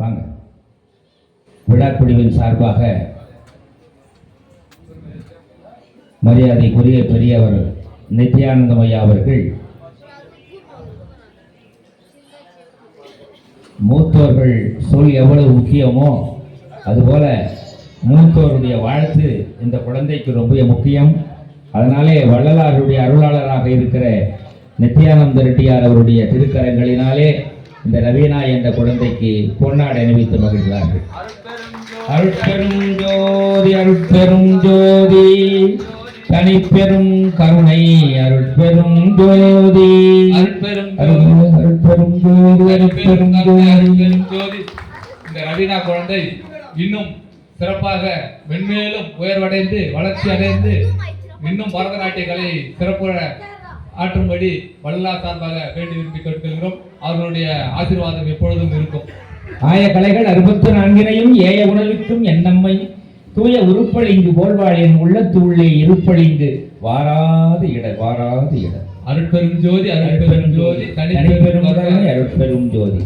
வாங்க. விழாக்குழுவின் சார்பாக மரியாதைக்குரிய பெரியவர் நித்யானந்தம் ஐயா அவர்கள் மூத்தோர்கள் சொல் எவ்வளவு முக்கியமோ அதுபோல மூத்தோருடைய வாழ்த்து இந்த குழந்தைக்கு ரொம்ப முக்கியம். அதனாலே வள்ளலாருடைய அருளாளராக இருக்கிற நித்யானந்த ரெட்டியார் அவருடைய திருக்கரங்களினாலே இந்த நவீனா என்ற குழந்தைக்கு பொன்னாடை அணிவித்து மகிழ்கிறார்கள். அருட்பெரும் ஜோதி அருட்பெரும் ஜோதி தனிப்பெரும் கருணை அருட்பெரும் ஜோதி அருட்பெரும் ஜோதி அருட்பெரும் ஜோதி. இந்த நவீனா குழந்தை இன்னும் சிறப்பாக மென்மேலும் உயர்வடைந்து வளர்ச்சி அடைந்து இன்னும் பரதநாட்டிய கலை சிறப்புற ஆற்றும்படி வள்ளலார் சார்பாக வேண்டி விரும்பி கேட்கிறோம். அவர்களுடைய ஆசீர்வாதம் எப்பொழுதும் இருக்கும். ஆய கலைகள் 64 ஏய உணர்விக்கும் என்னம்மை தூய உருப்பளிங்கு போல்வாழின் உள்ளத்துள்ளே இருப்பளிங்கு வாராது இட வாராது இட. அருட்பெரும் ஜோதி அருட்பெரும் ஜோதி தனிப்பெரும் அருட்பெரும் ஜோதி.